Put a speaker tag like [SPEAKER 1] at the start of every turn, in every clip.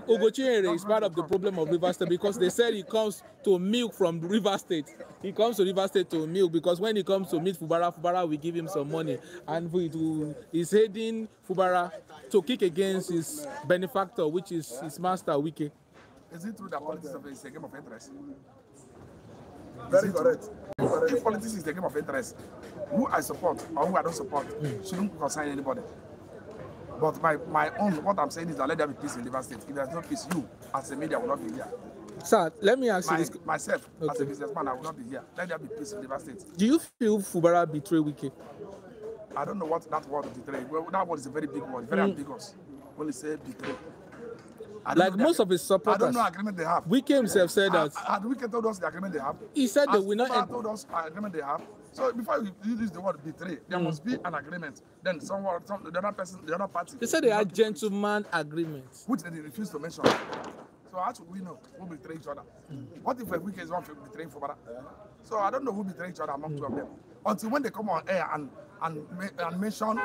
[SPEAKER 1] Ogochiere is part of the problem of Rivers State because they said he comes to milk from Rivers State. He comes to Rivers State to milk because when he comes to meet Fubara, Fubara will give him some money. And he's heading Fubara to kick against his benefactor, which is his master, Wike.
[SPEAKER 2] Is it true that politics is a game of interest? Very correct. If politics is a game of interest, who I support or who I don't support shouldn't concern anybody. But my own, what I'm saying is that let there be peace in Rivers State. If there's no peace, you as a media will not be here.
[SPEAKER 1] Sir, let me ask you this.
[SPEAKER 2] Myself, as a businessman, I will not be here. Let there be peace in Rivers State.
[SPEAKER 1] Do you feel Fubara betrayed Wike?
[SPEAKER 2] I don't know what that word betray. Well, that word is a very big word, very ambiguous. When you say betray.
[SPEAKER 1] Like most of his supporters,
[SPEAKER 2] I don't know agreement they have.
[SPEAKER 1] Wike himself said that.
[SPEAKER 2] Had Wike told us the agreement they have?
[SPEAKER 1] He said they will not.
[SPEAKER 2] Told us the agreement they have. So before you use the word betray, there must be an agreement. Then the other person, the other party.
[SPEAKER 1] They said they had gentleman agreements,
[SPEAKER 2] which they refused to mention. So how should we know who betray each other? What if Wike is one betraying Fubara? So I don't know who betray each other among two of them. Until when they come on air and mention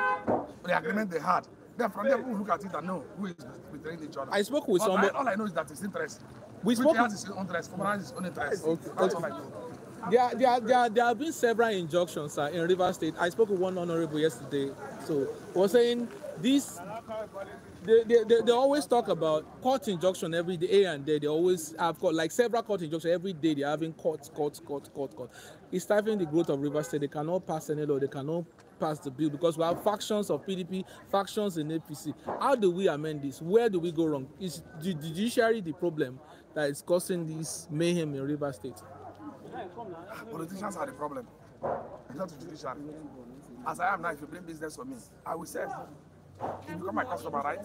[SPEAKER 2] the agreement they had. Then from there, we look at it and know who is betraying each other.
[SPEAKER 1] I spoke with someone.
[SPEAKER 2] All I know is that it's interest.
[SPEAKER 1] We spoke.
[SPEAKER 2] Has his own interest. Fubara has his own interest.
[SPEAKER 1] Okay.
[SPEAKER 2] That's all I know.
[SPEAKER 1] There have been several injunctions in Rivers State. I spoke with one honorable yesterday. So he was saying this. They always talk about court injunction every day and day. They always have got like several court injunctions every day. They're having court. It's stifling the growth of Rivers State. They cannot pass any law. They cannot pass the bill because we have factions of PDP, factions in APC. How do we amend this? Where do we go wrong? Is the judiciary the problem that is causing this mayhem in Rivers State?
[SPEAKER 2] Politicians are the problem. It's not the judiciary. As I am now, if you bring business for me, I will say, you become my customer, right?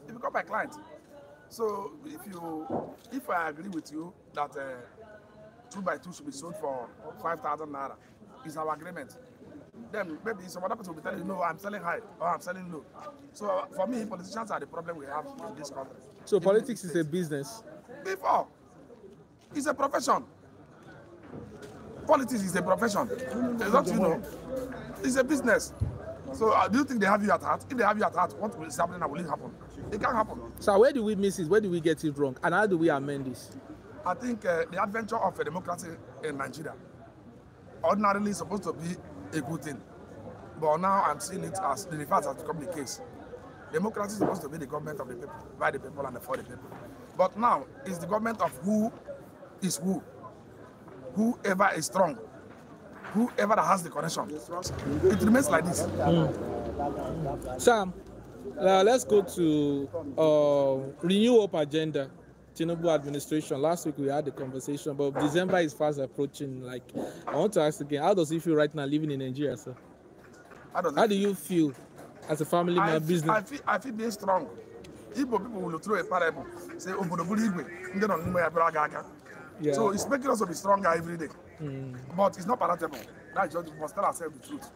[SPEAKER 2] You become my client. So if I agree with you that 2x2 should be sold for 5,000 naira, it's our agreement. Then maybe some other person will be telling you, no, I'm selling high or I'm selling low. So for me, politicians are the problem we have in this country.
[SPEAKER 1] So politics is a business?
[SPEAKER 2] Before, it's a profession. Politics is a profession. It's not, it's a business. So do you think they have you at heart? If they have you at heart, what is happening and will it happen? It can't happen.
[SPEAKER 1] So where do we miss it? Where do we get it wrong? And how do we amend this?
[SPEAKER 2] I think the adventure of a democracy in Nigeria ordinarily is supposed to be a good thing. But now I'm seeing it as the reverse has become the case. Democracy is supposed to be the government of the people, by the people and for the people. But now it's the government of who is who. Whoever is strong, whoever that has the connection. It remains like this.
[SPEAKER 1] Sam, let's go to Renew Hope Agenda, Tinubu administration. Last week we had the conversation, but December is fast approaching. Like, I want to ask again, how does it feel right now living in Nigeria, sir? How do you feel as a family man, business?
[SPEAKER 2] I feel being strong. Igbo people will throw a parable, say, yeah. So it's making us to be stronger every day. But it's not palatable. That's just, we must tell ourselves the truth.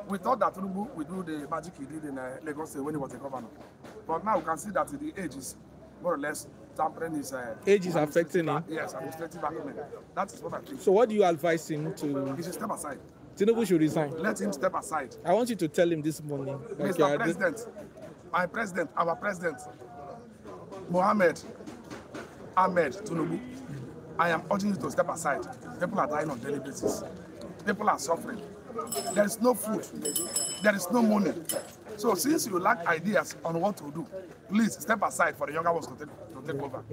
[SPEAKER 2] We thought that Tinubu would do the magic he did in Lagos State when he was a governor. But now we can see that the age is more or less tampering his...
[SPEAKER 1] age is affecting him?
[SPEAKER 2] Yes, administrative acumen. That is what I think.
[SPEAKER 1] So what do you advise him to...
[SPEAKER 2] He should step aside.
[SPEAKER 1] Tinubu should resign?
[SPEAKER 2] Let him step aside.
[SPEAKER 1] I want you to tell him this morning.
[SPEAKER 2] Mr. President, my president, our president, Mohammed Ahmed Tinubu, I am urging you to step aside. People are dying on a daily basis. People are suffering. There is no food. There is no money. So since you lack ideas on what to do, please step aside for the younger ones to take over.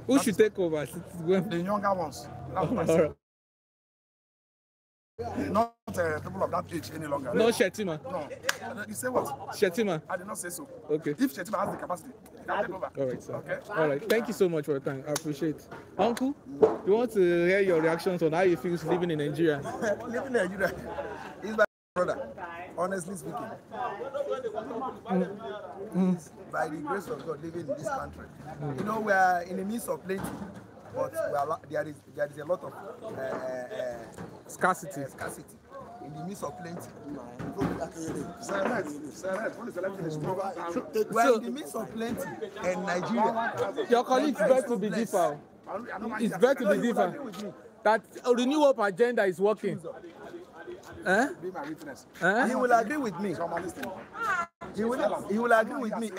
[SPEAKER 1] Who should take over?
[SPEAKER 2] The younger ones. That's what I say. Not people of that age any longer.
[SPEAKER 1] No Shettima.
[SPEAKER 2] No. You say what?
[SPEAKER 1] Shettima.
[SPEAKER 2] I did not say so.
[SPEAKER 1] Okay.
[SPEAKER 2] If Shettima has the capacity, he can take over.
[SPEAKER 1] All right, sir.
[SPEAKER 2] Okay.
[SPEAKER 1] All right. Thank you so much for your time. I appreciate it. Uncle, you want to hear your reactions on how you feel living in Nigeria?
[SPEAKER 3] Living in Nigeria is my brother, honestly speaking. By the grace of God, living in this country. You know, we are in the midst of plenty, but there is a lot of
[SPEAKER 1] scarcity
[SPEAKER 3] in the midst of plenty.
[SPEAKER 1] Well,
[SPEAKER 3] in the midst of plenty in Nigeria.
[SPEAKER 1] Your colleague is better to be different. It's better to be different. That Renew Hope Agenda is working.
[SPEAKER 2] Be my witness.
[SPEAKER 3] He will agree with me. He will agree with me.